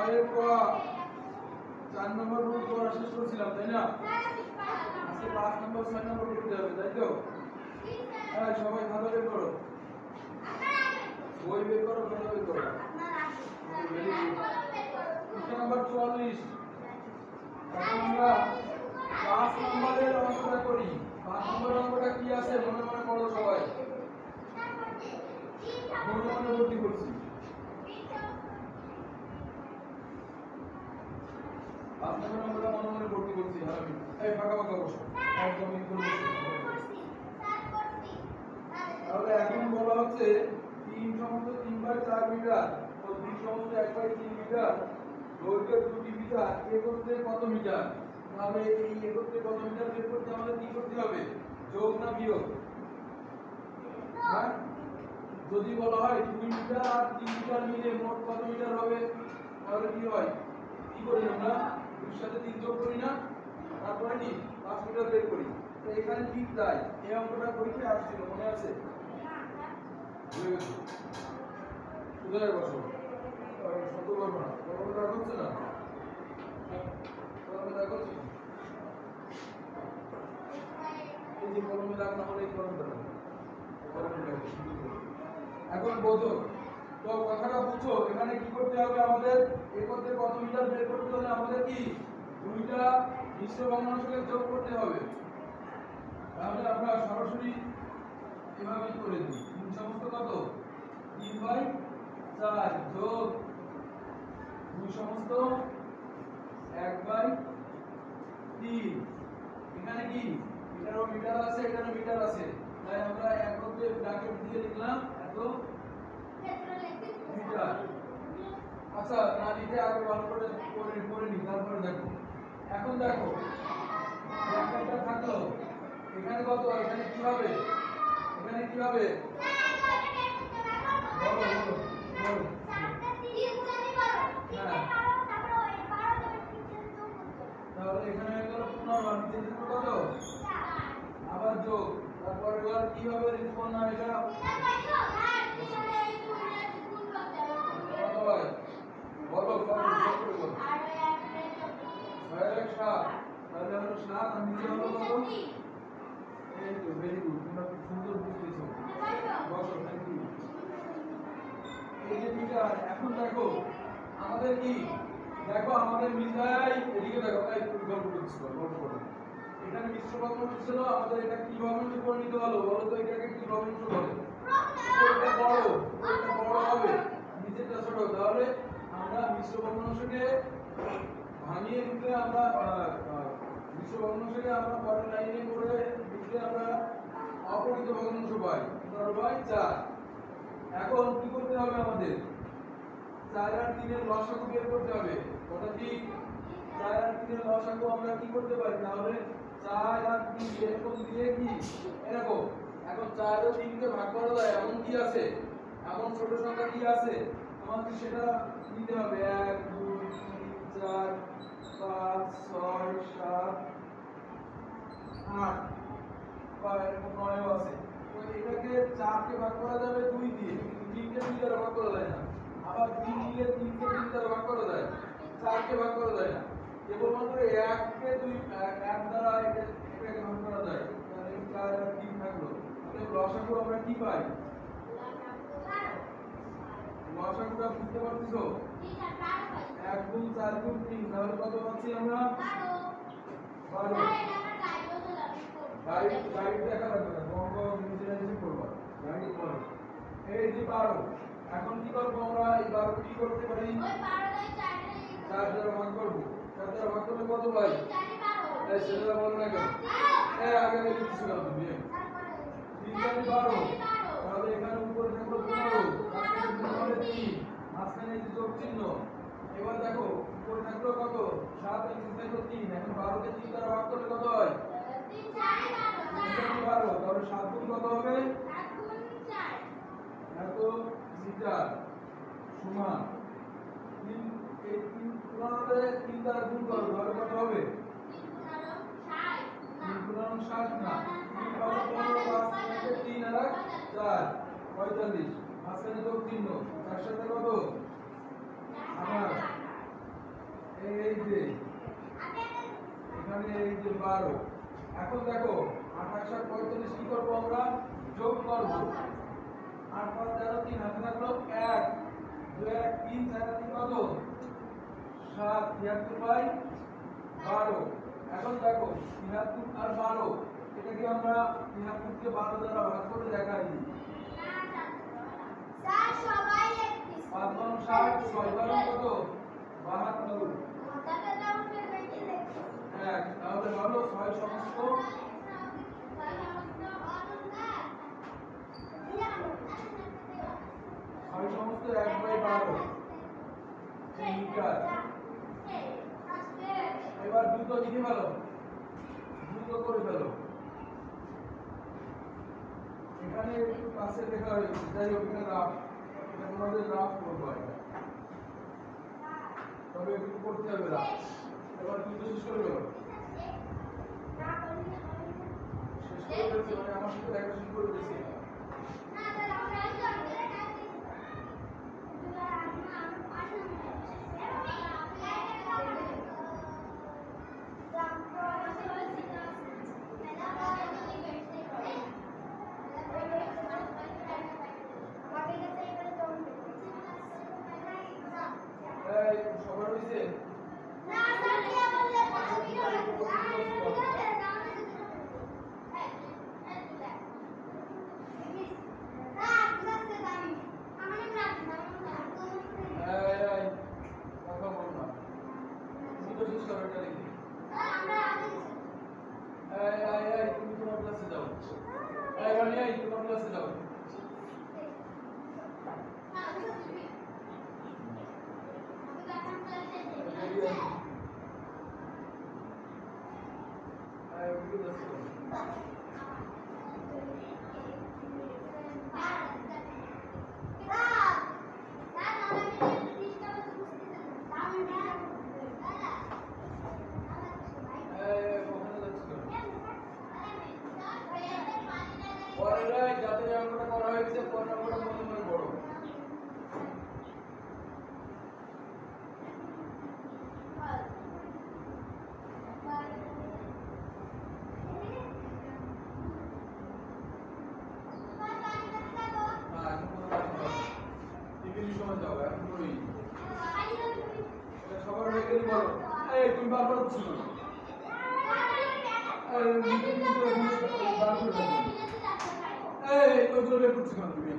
ছয়ের ক 4 নম্বর রুট করা শেষ করেছিলাম তাই না? আজকে 5 নম্বর 6 নম্বর করতে হবে তাই তো? হ্যাঁ সবাই খাতা বের করো, বই বের করো, খাতা বের করো। নাম্বার 44 এখন আমরা 5 নম্বরের অঙ্কটা করি। 5 নম্বরের অঙ্কটা কি আছে মনে মনে পড়ো সবাই, মনে মনে ভর্তি করছি। 5 নম্বরের অঙ্কটা মনে মনে ভর্তি করছি। আমি এই ফাঁকা ফাঁকা বসো, একদম ইকুয়াল বসো। তাহলে এখন বলা হচ্ছে 3 সমস্ত 3/4 মিটার ও 2 সমস্ত 1/3 মিটার দৈর্ঘ্যের দুটি মিটার একত্রে কত মিটার? তাহলে এই একত্রে কত মিটার বের করতে আমাদের কি করতে হবে? যোগ না বিয়োগ? হ্যাঁ, যদি বলা হয় 2 মিটার আর 3 মিটার মিলে মোট কত মিটার হবে, তাহলে কি হয়? কি করি আমরা? 2 এর সাথে 3 যোগ করি না, তারপরে কি 5 মিটার বের করি। তো এখানে ঠিক তাই, এই অঙ্কটা পরীক্ষায় আসছিল মনে আছে? সুতরাং বসো, শত করবো না, কলমটা হচ্ছে না, কলমে দাগ হচ্ছে না, এই যে কলমে দাগ না হলে এই কলমটা এখন বোঝো তো, কথাটা বুঝছো। এখানে কি করতে হবে আমাদের? একত্রে কত মিটার বের করতে হলে আমাদের কি দুইটা মিশ্র ভগ্নাংশকে যোগ করতে হবে। তাহলে আমরা সরাসরি এভাবে করে দিই, 3 সমস্ত কত 3/4 যোগ 2 সমস্ত 1/3। এখানে কি এটারও মিটার আছে, এটারও মিটার আছে, তাই আমরা একত্রে ব্র্যাকেট দিয়ে লিখলাম এত মিটার। আচ্ছা না লিখে আগে ভালো করে করে নি, তারপরে দেখো। এখন দেখো ব্র্যাকেটটা থাকলো, এখানে কত, এখানে কি হবে? এখানে কি হবে? বলো বলো বলো। তাহলে এখানে হয়ে গেল 15, নিচে দিতে কত? আবার যোগ, তারপর এবার কি হবে? লিখবো না এটা কত হয়? বলো কত যোগ করে বলো। 6 7, তাহলে হলো 7 আর নিচে হলো কত? এই তো ভেরি গুড, তোমরা খুব সুন্দর বুঝতেছো। বসো, থ্যাংক ইউ। এই যে মিটার, এখন দেখো আমাদের কি, দেখো আমাদের মিটাই এদিকে দেখো, এই গল্প করছি, গল্প করো। এখানে মিশ্র ভগ্নাংশ ছিল, আমাদের এটা কি ভগ্নাংশ পরিণত হলো বলো তো? এটাকে কি ভগ্নাংশ বলে? এটা বড়, এটা বড় হবে, নিচেরটা ছোট। তাহলে আমরা মিশ্র ভগ্নাংশকে ভাঙিয়ে লিখলে আমরা মিশ্র ভগ্নাংশকে আমরা পরের লাইনে করে লিখলে আমরা অপরিত ভগ্নাংশ পাই 4/4। এখন কি করতে হবে আমাদের? 4 আর 3 এর লসাগু বের করতে হবে। কথা ঠিক? 4 আর 3 এর লসাগু আমরা কি করতে পারি? তাহলে 4 আর 3 এরকম দিয়ে কি এরকম, এখন 4 ও 3 কে ভাগ করা যায় এমন কি আছে? এমন ছোট সংখ্যা কি আছে? আমাদের সেটা নিতে হবে। 1 2 3 4 5 6 7 8 বা এরকম 9 আছে। তো এটাকে 4 কে ভাগ করা যাবে 2 দিয়ে, 3 কে 2 দ্বারা ভাগ করা যায় না। আবার 3 দিয়ে 3 কে 3 দ্বারা ভাগ করা যায়, 4 কে ভাগ করা যায় না। কেবলমাত্র 1 কে 2 1 দ্বারা এটাকে ভাগ করা যায়। তাহলে 4 আর 3 থাকলো। তাহলে লসাগু আমরা কি পাই? লসাগুটা বুঝতে পারছো? 1 গুণ 4 গুণ 3, তাহলে কত পাচ্ছি আমরা? 12। গাইড দেখা লাগবে না, অঙ্ক নিজেরাই করবা, গাইড করো। এই যে 12, এখন কি করব আমরা? এই 12 কি করতে পারি? ওই 12 কে 4 দ্বারা ভাগ করব। 4 দ্বারা ভাগ করলে কত পাই? 4 এই সেটা বল না কেন? এই আগে লিখছিস না তুমি? 3 4 12, তাহলে এখানে উপরে থাকলো 15, তারপরে 3, মাঝখানে এই যোগ চিহ্ন। এবার দেখো উপরে থাকলো কত? 7 আর নিচে থাকলো 3। এখন 12 কে 3 দ্বারা ভাগ করলে কত হয়? 3 4 12। তাহলে 7 গুণ কত হবে? 7 গুণ 4 এত মিটার সমান 3। এই 3 পুনরায় 3 দ্বারা গুণ করো, তাহলে কত হবে? 3 গুণ 60 না, 3 5 15 5 3 আর 4 45, মাঝখানে যোগ চিহ্ন, তার সাথে কত? 28। এই যে এখানে এই যে 12 এখন দেখো 28 আর 45 কি করব আমরা যোগ করব 8 5 13 3 হাতে থাকলো 1 2 1 3 4 3 কত 7 73 বাই 12 এখন দেখো 73 আর 12 এটাকে আমরা 73 কে 12 দ্বারা ভাগ করে দেখাই দিই স্যার সবাই একটু 5 × 60 6 বার কত 72 মাথাটা ডাউনে রেখে দেখো এক তাহলে হলো 6 সমস্ত 6 সমস্ত 1/12 মিটার এবার দ্রুত লিখে ফেলো দ্রুত করে ফেলো এখানে একটু পাশে লেখা হয়েছে যাই হোক এটা রাফ এটা তোমাদের রাফ করবো এটা তবে একটু করতে হবে রাফ এবার দ্রুত শেষ করে ফেলো শেষ করে ফেলছি মানে আমার সাথে দেখা শেষ করে দিয়েছি সবার হয়েছে না স্যার কি বললে ভিডিও কথা বল না দ্রুত শেষ করো এটা লিখে তুমি তোমার ক্লাসে যাও রানি তোমার ক্লাসে যাও যাতে অঙ্কটা করা হয়েছে পরের অঙ্কটা মনে মনে পড়ো সবার হয়ে গেলে বলো এই তুমি বারবার বুঝছো এই ওইগুলো বের করছো কেন তুমি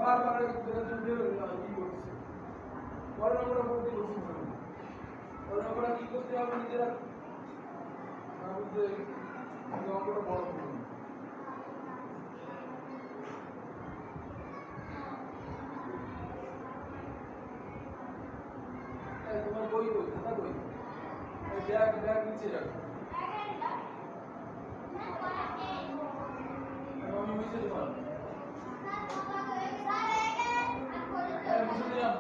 বারবার কি করছে পরের নম্বরটা বলতে বলছি পরের নম্বরটা কি করতে হবে নিজেরা না বুঝতে অঙ্কটা বড় করুন তোমার বই কই খাতা কই ব্যাগ নিচে রাখো আমি বুঝতে তোমার বুঝতে দিলাম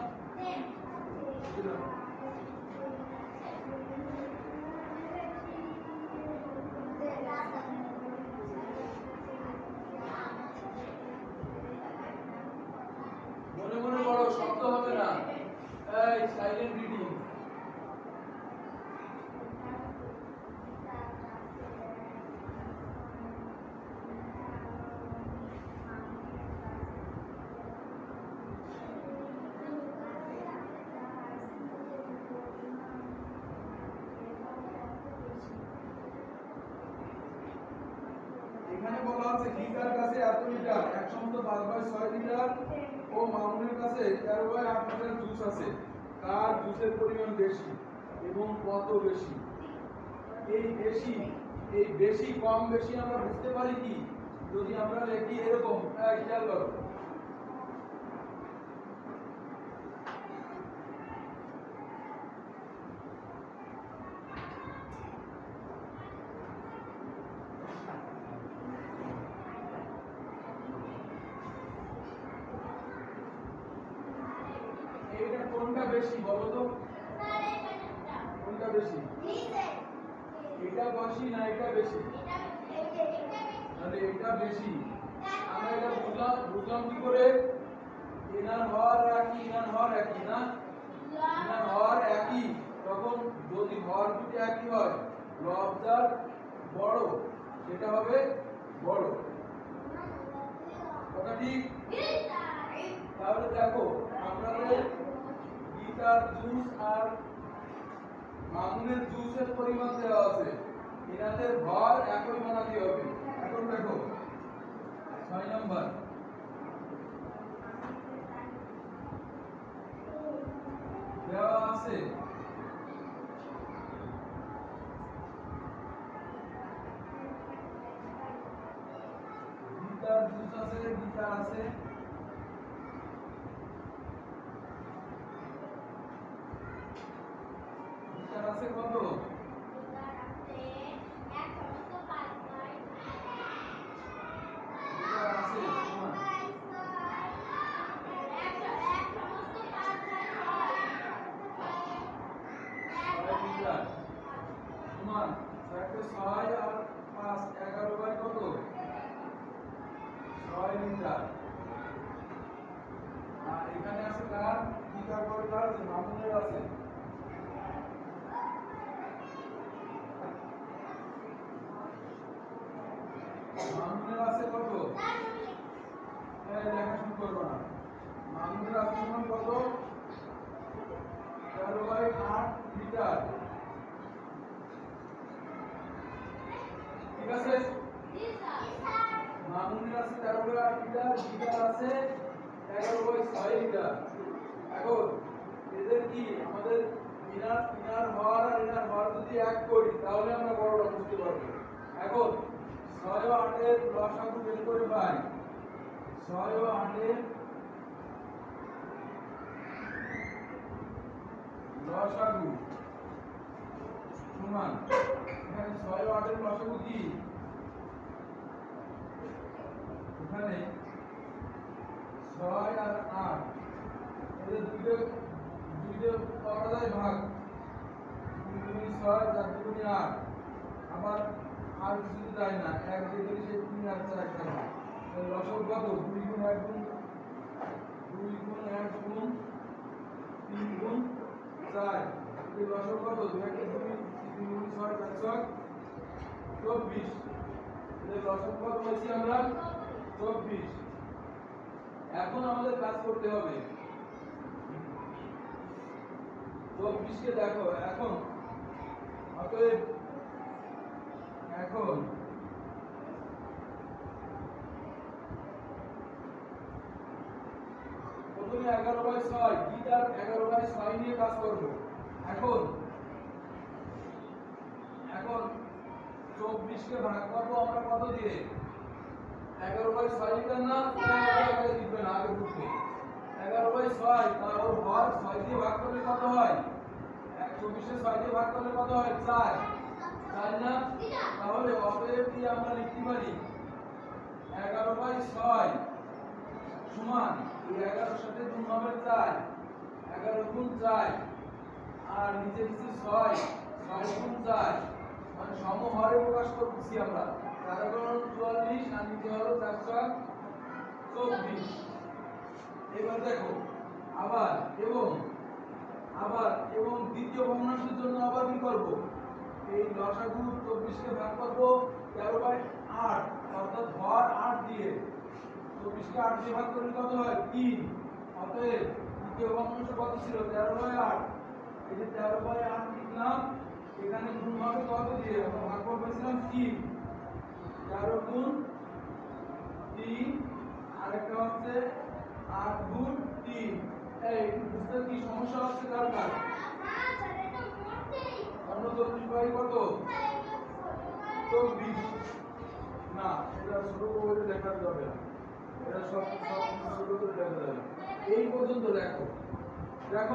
মনে মনে পড়ো শব্দ হবে না এই সাইলেন্ট রিডিং এখানে বলা আছে গীতার কাছে এত লিটার 105/6 লিটার ও মামুনের কাছে 13/8 লিটার জুস আছে কার জুসের পরিমাণ বেশি এবং কত বেশি এই বেশি কম বেশি আমরা বুঝতে পারি কি যদি আমরা লিখি এরকম খেয়াল করো এইটা কোনটা বেশি বলো তো কোনটা বেশি এটা বেশি না এটা বেশি তাহলে এটা বেশি আমরা এটা বুঝলাম কি করে এনার হর একই না, এনার হর একই। তখন যদি হর দুটি একই হয়, লবজার বড়, সেটা হবে বড়। কথা ঠিক? তাহলে দেখো আপনাদের গীতার জুস আর মামুনের জুসের পরিমাণ দেওয়া আছে, এনাদের ভর একই বানাতে হবে। এখন দেখো 6 নম্বর দেওয়া আছে গীতার জুস আছে, গীতা আছে, গীতার আছে কত? গীতার আছে সমান গীতার সমান 6 আর 5 11 বাই কত? 6 লিটার। আর এখানে আছে কার? গীতার পরে কার আছে? মামুনের আছে। মামুনের আছে কত? এই লেখা শুরু করবো না। মামুনের আছে সমান কত? 13 বাই 8 লিটার। ঠিক আছে? মামুনের আছে 13 বাই 8 লিটার, গীতার আছে 11 বাই 6 লিটার। এখন এদের কি আমাদের ইনার হর আর ইনার হর যদি এক করি তাহলে আমরা বড়টা বুঝতে পারবো। এখন 6 ও 8 এর লসাগু বের করে পাই। 6 ও 8 এর লসাগু সমান, এখানে 6 ও 8 এর লসাগু কি? এখানে 6 আর 8 এদের দুটো করা যায় ভাগ, 2 2 6 4 2 8। আবার আর কিছু যায় না, 1 দিয়ে দিলে সেই 3 আর 4 একটা হয়। তাহলে লসাগু কত? 2 গুণ 1 গুণ 2 গুণ 1 গুণ 3 গুণ 4। এই লসাগু কত? 2 1 2 3 গুণ 6 4 24। এই লসাগু কত পাইছি আমরা? 24। এখন আমাদের কাজ করতে হবে। 24 কে দেখো এখন, অতএব এখন প্রথমে 11 বাই 6, গীতার 11 বাই 6 নিয়ে কাজ করব। এখন 24 কে ভাগ করব আমরা কত দিয়ে? 11 বাই 6 লিটার না, আগে দিবে না, আগে বুঝবে। 11 বাই 6 তার ওর হর 6 দিয়ে ভাগ করলে কত হয়? 24 এর 6 দিয়ে ভাগ করলে কত হয়? 4। 4 না? তাহলে অতএব কি আমরা লিখতে পারি 11 বাই 6 সমান, এই 11 এর সাথে গুণ হবে 4, 11 গুণ 4 আর নিচে নিচে 6 গুণ 4, মানে সমহরে প্রকাশ করতেছি আমরা। 4 গুণ 44 আর নিচে হলো 424। এবার দেখো আবার এবং দ্বিতীয় ভগ্নাংশের জন্য আবার কি করব? এই লসাগু 24 কে ভাগ করব 13 বাই 8, অর্থাৎ হর 8 দিয়ে। 24 কে 8 দিয়ে ভাগ করলে কত হয়? 3। অতএব দ্বিতীয় ভগ্নাংশ কত ছিল? 13 বাই 8। এই যে 13 বাই 8 লিখলাম, এখানে গুণ হবে কত দিয়ে? আমরা ভাগফল পেয়েছিলাম 3। 13 গুণ 3 আরেকটা হচ্ছে 8 গুণ 3। এই বুঝতে কি সমস্যা হচ্ছে? কার 24 বাই কত? 24 না, এটা ছোট করে দেখা যাবে না, এটা সব ছোট করে দেখা যাবে। এই পর্যন্ত দেখো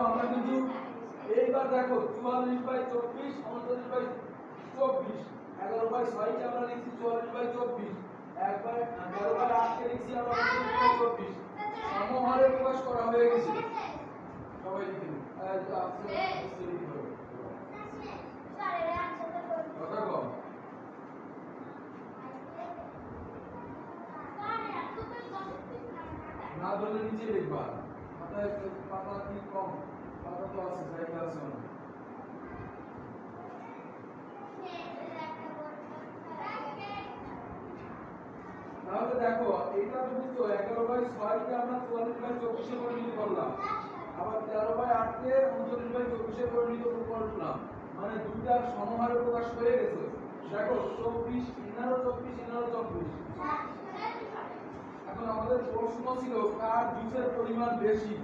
আমরা কিন্তু এইবার দেখো 44 বাই 24 39 বাই 24, 11 বাই 6 কে আমরা লিখছি 44 বাই 24, 11 বাই 8 কে লিখছি আমরা 39 বাই 24। সমহরে প্রকাশ করা হয়ে গেছে। সবাই লিখে নিন। কথা কম না, ধরলে নিচে লিখবা। পাতা কি কম পাতা তো আছে জায়গা আছে অনেক। তাহলে দেখো এইটা তো বুঝছো 11/6 কে আমরা 44/24 এ পরিণত করলাম, আবার 13/8 কে 39/24 এ পরিণত করলাম, মানে দুইটার সমহারে প্রকাশ হয়ে গেছে। দেখো 24 ইনারও 24 ইনারও 24। এখন আমাদের প্রশ্ন ছিল কার জুসের পরিমাণ বেশি,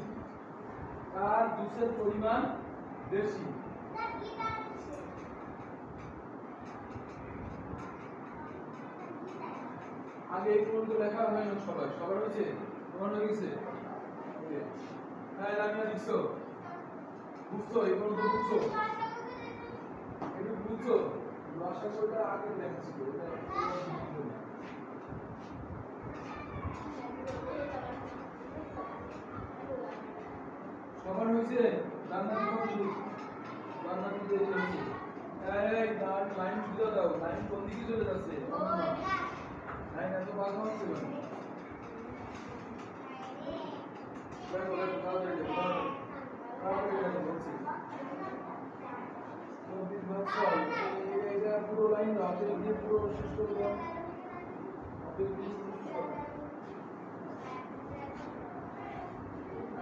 কার জুসের পরিমাণ বেশি। আগে এই পর্যন্ত লেখা হয় না সবাই, সবার হয়েছে, তোমার হয়ে গেছে? হ্যাঁ লামিয়া লিখছো, বুঝছো এই পর্যন্ত বুঝছো, একটু বুঝছো? আশা করি আগে লেখছিল সবার হয়েছে। রান্না কি রান্না দিতে হয়েছে? এই লাইন সুবিধা দাও, লাইন কোন দিকে চলে যাচ্ছে? লাইন এত বাধা হচ্ছে না। দেখো দেখো তাড়াতাড়ি তাড়াতাড়ি বলছি 24/6 এটা পুরো লাইন দাও, আপনি দিয়ে পুরো শেষ করে দাও। আপনি প্লিজ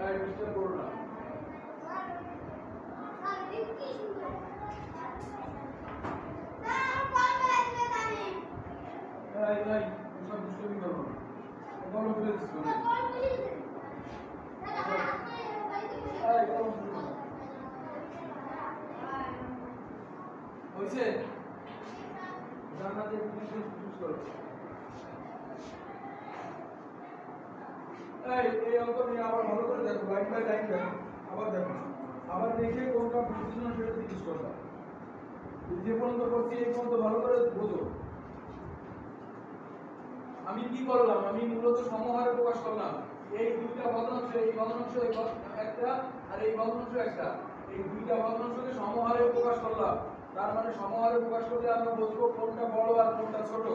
এই মিস্টার করো না। এই নাই সব দুষ্টুমি করো না, বলো ফেলে দিচ্ছ না। এই বলো হইছে জান্নাতে কিছু চুজ করো। এই অঙ্ক নিয়ে আবার ভালো করে দেখো, লাইন বাই লাইন দেখো, আবার দেখো, আবার দেখে কোনটা বুঝছো না সেটা জিজ্ঞেস করবা। যে পর্যন্ত করছি এই পর্যন্ত ভালো করে বোঝো। আমি কি করলাম, আমি মূলত সমহারে প্রকাশ করলাম। এই দুইটা ভগ্নাংশ, এই ভগ্নাংশ একটা আর এই ভগ্নাংশ একটা, এই দুইটা ভগ্নাংশকে সমহারে প্রকাশ করলাম। তার মানে সমহারে প্রকাশ করলে আমরা বুঝবো কোনটা বড় আর কোনটা ছোট,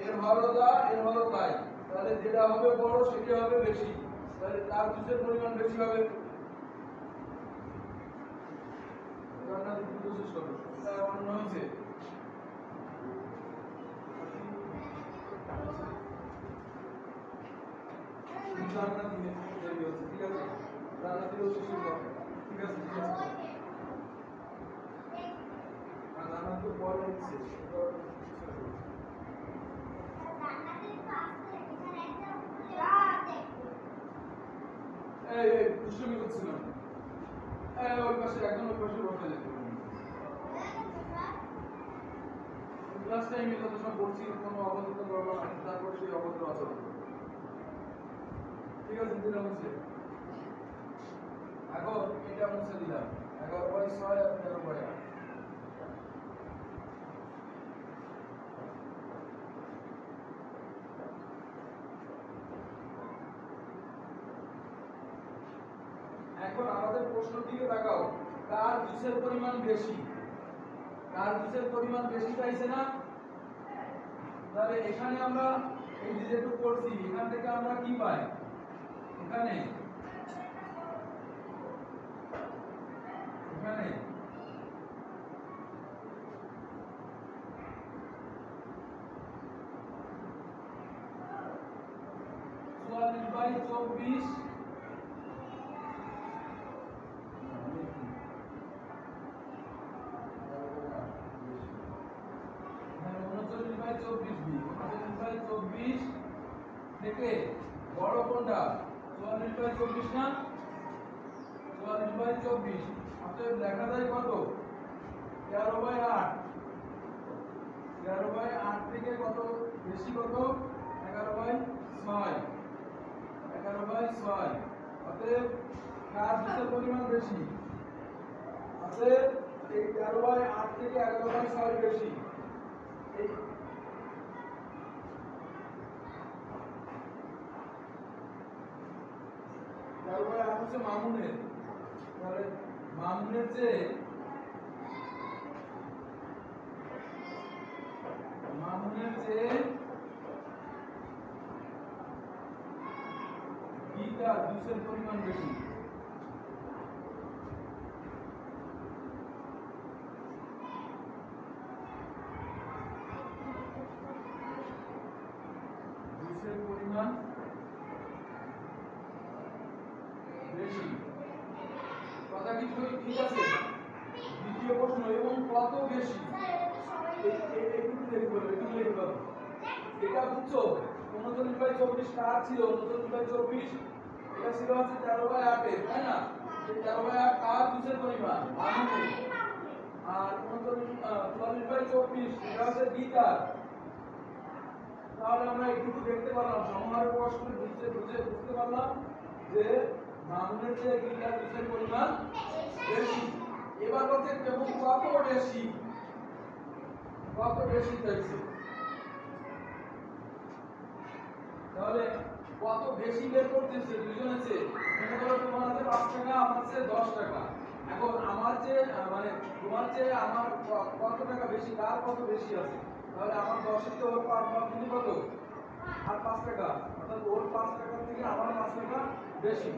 এর হলো যা এর হলো তাই। তাহলে যেটা হবে বড় সেটা হবে বেশি, তাহলে তার জুসের পরিমাণ বেশি হবে। রান্না দিতে কোশিশ করো, এটা অন্য হয়েছে। রান্না দিতে দেরি হচ্ছে, ঠিক আছে? রান্না দিলেও শেষ করো, ঠিক আছে? ঠিক আছে, আর রান্না তো পরে হচ্ছে। এই এই দুষ্টুমি করছি না, এই ওই পাশে একদম ওই পাশে বসে যেতে ক্লাস টাইমে যত সব বলছি কোনো অবস্থা করবো না, তারপর সেই অবস্থা আচরণ করবো, ঠিক আছে? দিলাম হচ্ছে এখন এটা মুছে দিলাম 11/6 আর 13/8। এখন আমাদের প্রশ্নের দিকে তাকাও, কার জুসের পরিমাণ বেশি, কার জুসের পরিমাণ বেশি চাইছে না? তাহলে এখানে আমরা এই যে যেটুকু করছি এখান থেকে আমরা কি পাই, এখানে এখানে 44/24 39/24 থেকে বড় কোনটা? 44/24 না? 44/24 অতএব লেখা যায় কত? 13/8। 13/8 থেকে কত বেশি, কত? 11/6। 11/6 অতএব কার জুসের পরিমাণ বেশি? অতএব এই 13/8 থেকে 11/6 বেশি। এই 13/8 হচ্ছে মামুনের, তাহলে মামুনের চেয়ে বিটা জুসের পরিমাণ বেশি। লিখে বলবে এখানে লিখে বলো এটা বুঝছো 39/24 কার ছিল 39/24 এটা ছিল হচ্ছে 13/8 এর তাই না এই 13/8 কার জুসের পরিমাণ মামুনের আর 44/24 এটা হচ্ছে গীতার তাহলে আমরা এইটুকু দেখতে পারলাম সমাহার প্রশ্নে বুঝতে পারলাম যে মামুনের চেয়ে গীতার জুসের পরিমাণ বেশি এবার বলতে কেবল কত বেশি চাইছে তাহলে কত বেশি বের করতেছে দুইজনে চেয়ে মনে করো তোমার আছে 5 টাকা আমার চেয়ে 10 টাকা এখন আমার চেয়ে মানে তোমার চেয়ে আমার কত টাকা বেশি কার কত বেশি আছে তাহলে আমার 10 এর চেয়ে ওর 5 কিন্তু কত আর 5 টাকা অর্থাৎ ওর 5 টাকা থেকে আমার 5 টাকা বেশি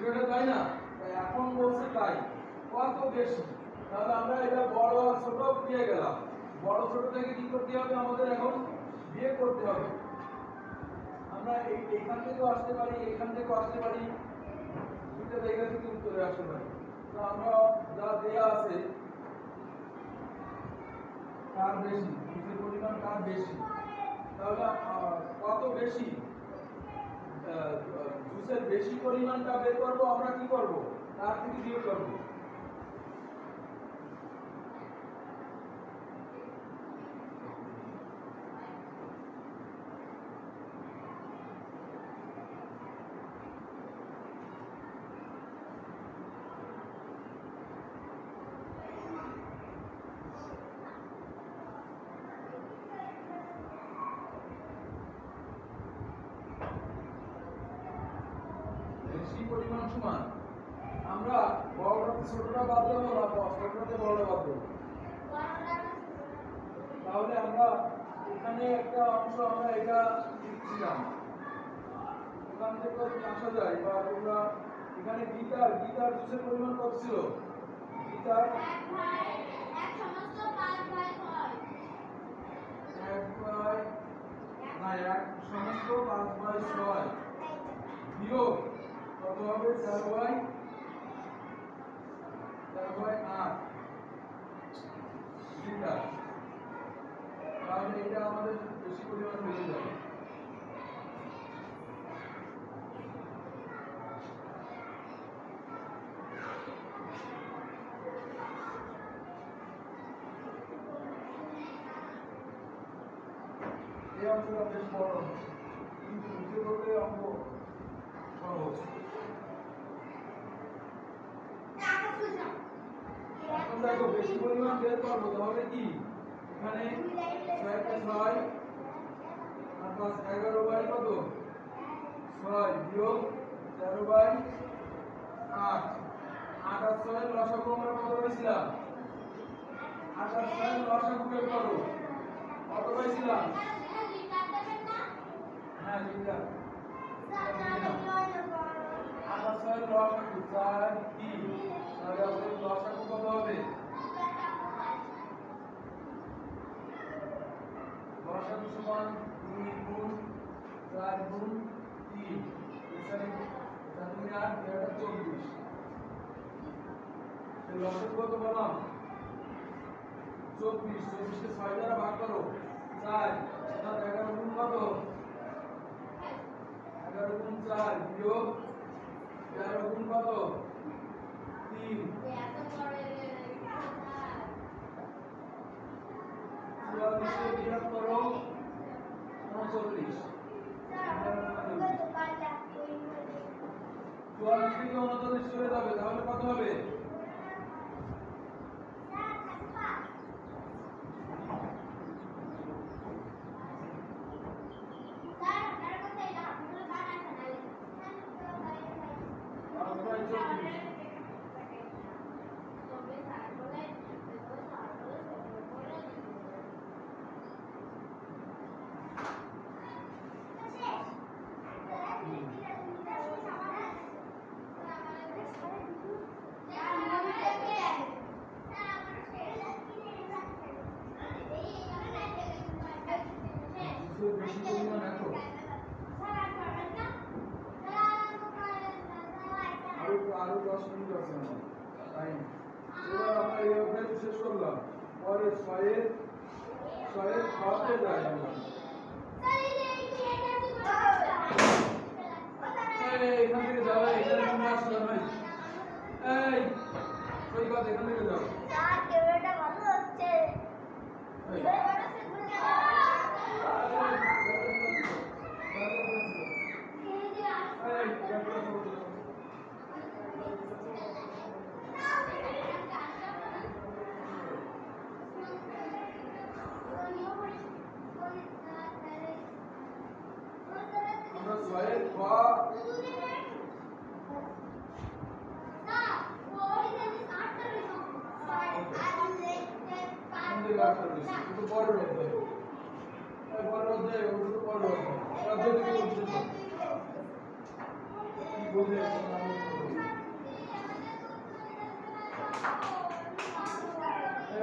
এটা তাই না তাই এখন বলছে তাই কত বেশি তাহলে আমরা এটা বড় আর ছোট পেয়ে গেলাম বড় ছোট থেকে কি করতে হবে আমাদের এখন বিয়োগ করতে হবে আমরা এইখান থেকেও আসতে পারি এখান থেকেও আসতে পারি দুটো জায়গা থেকে উত্তরে আসতে পারি তো আমরা যা দেয়া আছে কার বেশি জুসের পরিমাণ কার বেশি তাহলে কত বেশি জুসের বেশি পরিমাণটা বের করব আমরা কি করব তার থেকে বিয়োগ করব পরিমাণ সমান আমরা বড়টাতে ছোটটা বাদ দেবো না ছোটটাতে বড়টা বাদ দেবো তাহলে আমরা এখানে একটা অংশ আমরা এটা লিখছিলাম এখান থেকে আসা যায় বা তোমরা এখানে গীতার জুসের পরিমাণ কত ছিল গীতার এক সমস্ত 5/6 বিয়োগ কত হবে 13/8 লিটার তাহলে এটা আমাদের বেশি পরিমাণ হয়ে যাবে এই অঙ্কটা বেশ বড় কিন্তু বুঝতে পারলে অঙ্ক সহজ এখন দেখো বেশি পরিমাণ বের করবো তাহলে কি এখানে 6 আর 5 11/কত 6 বিয়োগ 13/8 8 আর 6 লসাগু আমরা কত পাইছিলাম 8 আর 6 লসাগু বের করো কত পাইছিলাম হ্যাঁ লিখলাম 8 আর 6 লসাগু 4 3 তাহলে আমাদের লসাগু কত হবে লসাগু সমান 2 গুণ 4 গুণ 3 এখানে 4 গুণ 8 এটা 24 এই লসাগু কত বললাম 24 কে 6 দ্বারা ভাগ করো 4 অর্থাৎ 11 গুণ কত 11 গুণ 4 বিয়োগ 11 গুণ কত 3 44 বিয়োগ করো 39 44 থেকে 39 চলে যাবে তাহলে কত হবে বেশি পরিমাণ এত আরো 10 মিনিট আছে টাইম এবার আমরা এই অধ্যায় শেষ করলাম পরে 6 এর ছয়ের ঘতে যায় আমরা। এখান থেকে যাও, এখানে তোমরা আসলে ভাই এই সৈকত এখান থেকে যাও। আমরা ছয়ের ঘ একটু বড় অধ্যায়, বড় অধ্যায় ওটা বড় অধ্যায় থেকে উঠছে কি বলে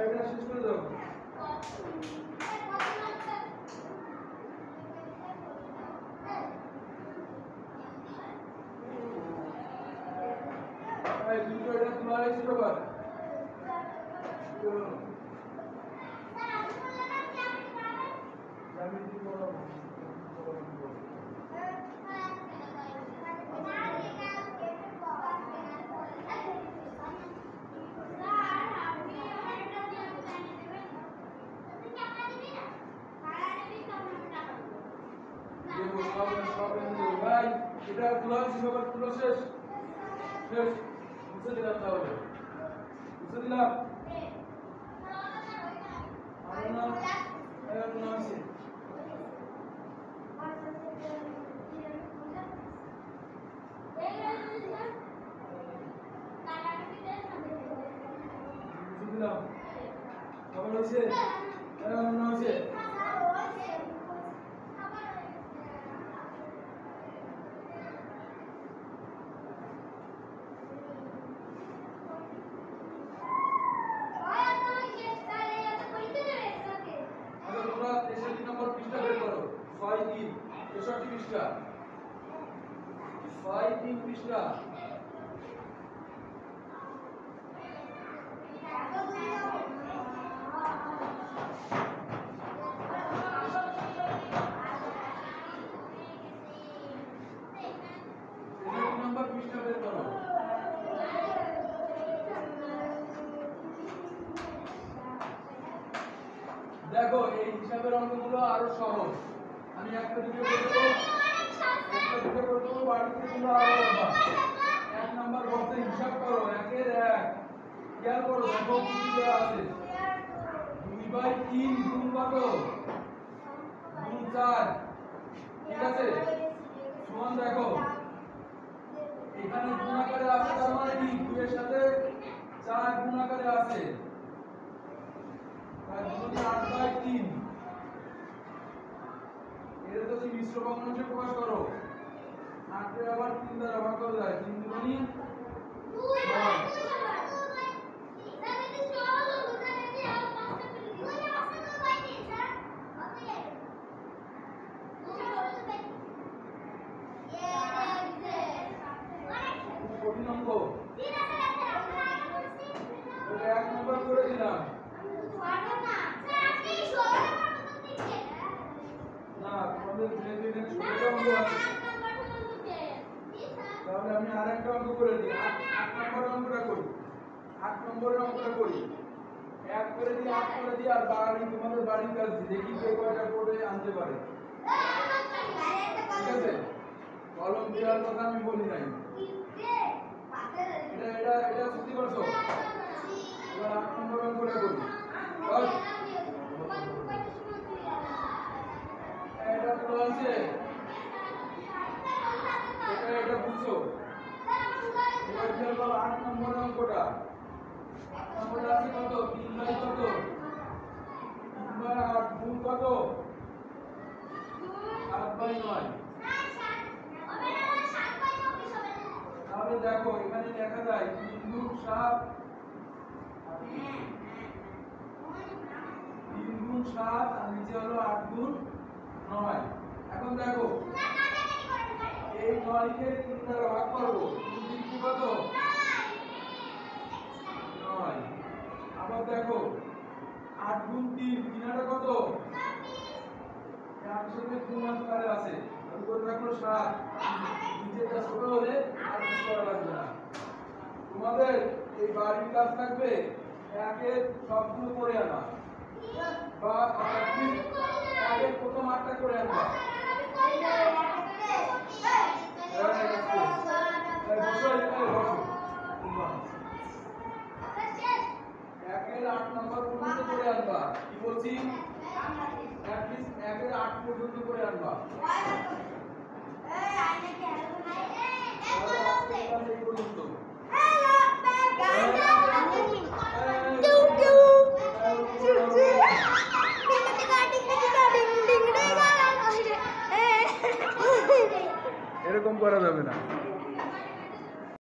এটা শেষ করে দাও। এই দুটো এটা তোমার ছিল বাবা জ্যামিতি করো। ভাই এটা ক্লাস সবার ক্লাস শেষ শেষ মুছে দিলাম তাহলে মুছে দিলাম খবর হয়েছে হয়েছে তোমরা 63 নম্বর পৃষ্ঠা বের করো 6-3 63 পৃষ্ঠা 6-3 পৃষ্ঠা দেখো এই হিসাবের অঙ্কগুলো আরো সহজ আমি একটা দুটো করে দেব একটা দুটো করে দেব বাড়িতে তোমরা আরো করবা এক নাম্বার বক্সে হিসাব করো একের এক খেয়াল করো দেখো কি দেওয়া আছে 2/3 গুণ কত গুণ 4 ঠিক আছে সমান দেখো এখানে গুণ আকারে আছে তার মানে কি 2 এর সাথে 4 গুণ আকারে আছে তার মানে 8/3 এর তো মিশ্র ভগ্নাংশে প্রকাশ করো 8 এর আবার 3 দ্বারা ভাগ করা যায় 3 দুগুণী 9 কঠিন অঙ্ক ওটা এক নম্বর করে দিলাম না তোমাদের যেহেতু এখানে ছোট অঙ্ক আছে তাহলে আমি আরেকটা অঙ্ক করে দিই 8 নম্বরের অঙ্কটা করি 8 নম্বরের অঙ্কটা করি এক করে দিই 8 করে দিই আর বাড়ি তোমাদের বাড়ির কাজ দিই দেখি কে কয়টা করে আনতে পারে ঠিক আছে কলম দেওয়ার কথা আমি বলি নাই এটা বুঝতে পারছো এবার 8 নম্বর অঙ্কটা করি বল এটা তো আছে এটা বুঝছো এবার খেয়াল করো 8 নম্বর অঙ্কটা 8 নম্বরে আছে কত 3/কত 3/8 গুণ কত 8/9 তাহলে দেখো এখানে লেখা যায় 3 গুণ 7 3 গুণ 7 আর নিচে হলো 8 গুণ 9 এখন দেখো এই 9 কে 3 দ্বারা ভাগ করব 3 কি কত 9 আবার দেখো 8 গুণ 3 3 কত? একসাথে 2 মাত্রায় আছে। আমি করে রাখলো 7 নিচেটা ছোট হলে আর কিছু করা লাগবে না। তোমাদের এই বাড়ির কাজ থাকবে একের সবগুলো করে আনা বা একের প্রথম 8টা করে আনবা। একের 8 নাম্বার পর্যন্ত করে আনবা। কি বলছি? অ্যাটলিস্ট একের 8 পর্যন্ত করে আনবা। এই পর্যন্ত। এরকম করা যাবে না।